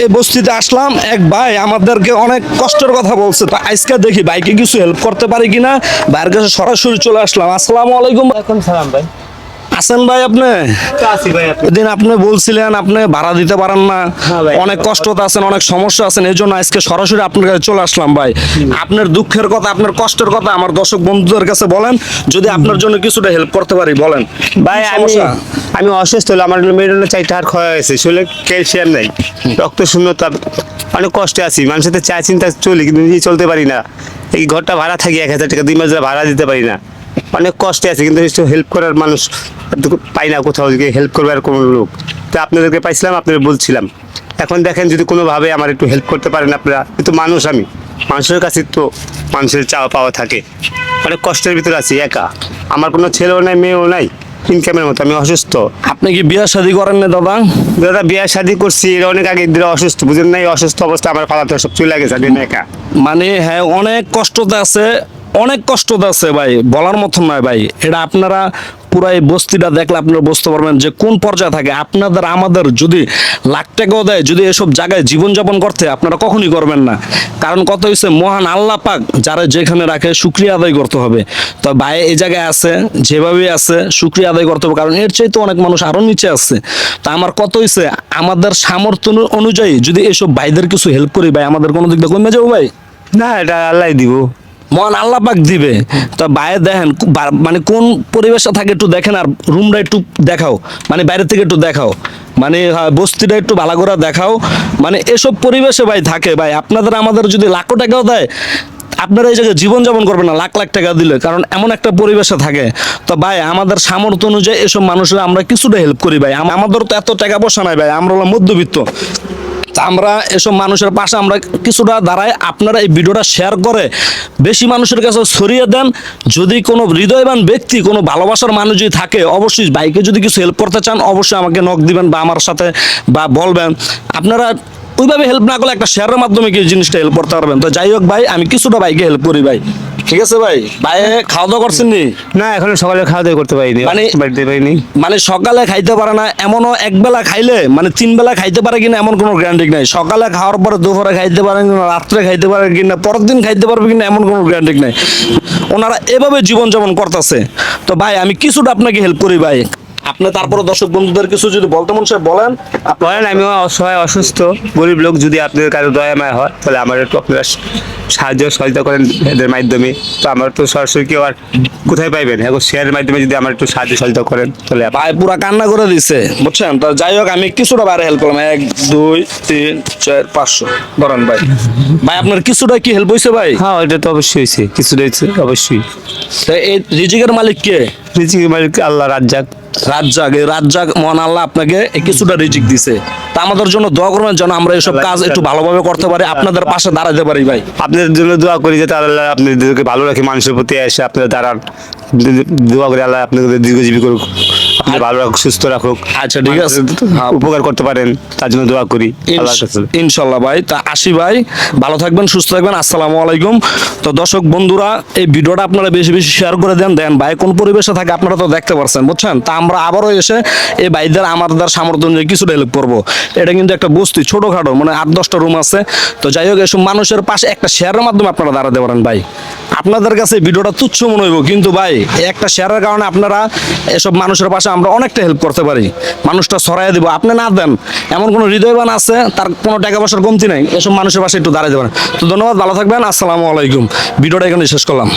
এই বস্তিতে আসলাম, এক ভাই আমাদেরকে অনেক কষ্টের কথা বলছে, তো আজকে দেখি ভাইকে কিছু হেল্প করতে পারি কিনা। ভাইয়ের কাছে সরাসরি চলে আসলাম। আসসালামু আলাইকুম। ওয়ালাইকুম সালাম ভাই। আছেন ভাই আপনি? আছি ভাই। এদিন আপনি বলছিলেন আপনি ভাড়া দিতে পারেন না, হ্যাঁ ভাই। অনেক কষ্টতে আছেন, অনেক সমস্যা আছেন, এই জন্য আজকে সরাসরি আপনার কাছে চলে আসলাম ভাই। আপনার দুঃখের কথা, আপনার কষ্টের কথা আমার দর্শক বন্ধুদের কাছে বলেন, যদি আপনার জন্য কিছুটা হেল্প করতে পারি বলেন। ভাই কি আমি সমস্যা? আমি অসুস্থ হলাম, আমার মেরুদণ্ডের 4টা হাড় ক্ষয় হয়েছে, শরীরে ক্যালসিয়াম নাই, রক্ত শূন্যতা, অনেক কষ্টে আছি। মানুষের সাথে চা চিন্তা চলি কিন্তু নিজে চলতে পারি না। এই ঘরটা ভাড়া থাকি 1000 টাকা, 2 মাস ধরে ভাড়া দিতে পারি না, অনেক কষ্টে আছে। কিন্তু হেল্প করার মানুষ পাই না কোথাও, হেল্প করবে আর কোনো লোক। তো আপনাদেরকে পাইছিলাম, আপনাদের বলছিলাম। এখন দেখেন যদি কোনোভাবে আমার একটু হেল্প করতে পারেন আপনারা। কিন্তু মানুষ, আমি মানুষের কাছে তো মানুষের চাওয়া পাওয়া থাকে। অনেক কষ্টের ভিতরে আছি, একা। আমার কোনো ছেলেও নাই, মেয়েও নাই, ইনকামের মতো। আমি অসুস্থ। আপনি কি বিয়ে শাদী করেন না দাদা? দাদা বিয়ে শাদী করছি, এর অনেক আগে দিলে অসুস্থ, বুঝেন নাই? অসুস্থ অবস্থা আমার পালাতে সব চলে গেছে, আমি একা। মানে হ্যাঁ, অনেক কষ্টতে আছে, অনেক কষ্টতে আছে ভাই, বলার মতন নয় ভাই। এটা আপনারা পুরো এই বস্তিটা দেখলে আপনারা বুঝতে পারবেন যে কোন পর্যায়ে থাকে। আপনাদের আমাদের যদি লাখ টাকাও দেয়, যদি এসব জায়গায় জীবনযাপন করতে, আপনারা কখনই করবেন না। কারণ কত হয়েছে, মহান আল্লাহ পাক যারা যেখানে রাখে শুকরিয়া আদায় করতে হবে। তো ভাই এই জায়গায় আছে, যেভাবে আছে শুকরিয়া আদায় করতে হবে, কারণ এর চাইতে অনেক মানুষ আরো নিচে আছে। তা আমার কত হয়েছে, আমাদের সামর্থ্য অনুযায়ী যদি এসব ভাইদের কিছু হেল্প করি ভাই, আমাদের কোনো দিক দিয়ে কমে যাবো ভাই? না, এটা আল্লাহ দিব। মহান আল্লাহ পাক দিবে। তো বাইরে দেখেন মানে কোন পরিবেশটা থাকে একটু দেখেন, আর রুমটা একটু দেখাও, মানে বাইরে থেকে একটু দেখাও, মানে বস্তিটা একটু ভালো করে দেখাও। মানে এসব পরিবেশে ভাই থাকে ভাই, আপনাদের আমাদের যদি লাখো টাকাও দেয়, আপনারা এই জায়গায় জীবনযাপন করবেন না লাখ লাখ টাকা দিলে, কারণ এমন একটা পরিবেশে থাকে। তো ভাই আমাদের সামর্থ্য অনুযায়ী এসব মানুষের আমরা কিছুটা হেল্প করি ভাই। আমাদের তো এত টাকা পয়সা নাই ভাই, আমরা হলাম মধ্যবিত্ত। তা আমরা এসব মানুষের পাশে আমরা কিছুটা দাঁড়াই। আপনারা এই ভিডিওটা শেয়ার করে বেশি মানুষের কাছে ছড়িয়ে দেন। যদি কোনো হৃদয়বান ব্যক্তি, কোনো ভালোবাসার মানুষ যদি থাকে, অবশ্যই বাইকে যদি কিছু হেল্প করতে চান, অবশ্যই আমাকে নক দিবেন বা আমার সাথে বা বলবেন। আপনারা ওইভাবে হেল্প না করলে একটা শেয়ারের মাধ্যমে কি জিনিসটা হেল্প করতে পারবেন। তো যাই হোক ভাই, আমি কিছুটা বাইকে হেল্প করি ভাই, ঠিক আছে ভাই? ভাই খাওয়া দাওয়া করছেন নি? না, এখনো সকালে খাওয়া দাওয়া করতে পারিনি, মানে বাড়িতে পারিনি। মানে সকালে খাইতে পারে না, এমনও একবেলা খাইলে মানে 3 বেলা খাইতে পারে কিনা এমন কোনো গ্যারান্টি নাই। সকালে খাওয়ার পরে দুপুরে খাইতে পারে কিনা, রাত্রে খাইতে পারে কিনা, পরের দিন খাইতে পারবে কিনা এমন কোনো গ্যারান্টি নাই। ওনারা এভাবে জীবনযাপন করতেছে। তো ভাই আমি কিছুটা আপনাকে হেল্প করি ভাই। আপনি তারপরে দর্শক বন্ধুদের কিছু যদি বলতে মন চায় বলেন। বলেন, আমিও অসহায়, অসুস্থ, গরিব লোক। যদি আপনাদের কারো দয়া মায়া হয়, তাহলে আমার একটু আপনারা সাহায্য সহযোগিতা করেন এদের মাধ্যমে। তো আমার তো সরাসরি কেউ আর কোথায় পাইবেন, এখন শেয়ারের মাধ্যমে যদি আমার একটু সাহায্য সহযোগিতা করেন তাহলে। ভাই পুরা কান্না করে দিছে, বুঝছেন? তো যাই হোক আমি কিছুটা বাইরে হেল্প করলাম, 1 2 3 4 500 ধরেন ভাই। ভাই আপনার কিছুটা কি হেল্প হয়েছে ভাই? হ্যাঁ, এটা তো অবশ্যই হয়েছে, কিছু রয়েছে অবশ্যই। তো এই রিজিকের মালিক কে? রিজিকের মালিক আল্লাহ, রাজ্জাক। রাজ্জাক, এই রাজ্জাক মহান আল্লাহ আপনাকে এই কিছুটা রিজিক দিছে। তা আমাদের জন্য দোয়া করবেন যেন আমরা এসব কাজ একটু ভালোভাবে করতে পারি, আপনাদের পাশে দাঁড়াতে পারি ভাই। আপনাদের জন্য দোয়া করি যে আল্লাহ আপনাদেরকে ভালো রাখে, মানুষের প্রতি এসে আপনারা দাঁড়ান। দোয়া করি আল্লাহ আপনাদের দীর্ঘজীবী করুক, আপনি ভালো রাখুক, সুস্থ রাখুক। আচ্ছা ঠিক আছে, উপকার করতে পারেন তার জন্য দোয়া করি আল্লাহর কাছে। ইনশাল্লাহ ভাই। তা আসি ভাই, ভালো থাকবেন, সুস্থ থাকবেন, আসসালামু আলাইকুম। তো দর্শক বন্ধুরা, এই ভিডিওটা আপনারা বেশি বেশি শেয়ার করে দেন। দেন ভাই কোন পরিবেশে থাকে আপনারা তো দেখতে পারছেন, বুঝছেন? তা আমরা আবারও এসে এই ভাইদের আমাদের সামর্থ্য অনুযায়ী কিছুটা হেল্প করবো। এটা কিন্তু একটা বস্তি, ছোটখাটো, মানে 8-10টা রুম আছে। তো যাই হোক, এসব মানুষের পাশে একটা শেয়ারের মাধ্যমে আপনারা দাঁড়াতে পারেন ভাই। আপনাদের কাছে ভিডিওটা তুচ্ছ মনে হইব, কিন্তু ভাই একটা শেয়ারের কারণে আপনারা এসব মানুষের পাশে আমরা অনেকটা হেল্প করতে পারি। মানুষটা ছড়াই দিব, আপনি না দেন এমন কোনো হৃদয়বান আছে তার কোনো টাকা পয়সার কমতি নাই, এসব মানুষের পাশে একটু দাঁড়াতে পারেন। তো ধন্যবাদ, ভালো থাকবেন, আসসালামু আলাইকুম। ভিডিওটা এখানে শেষ করলাম।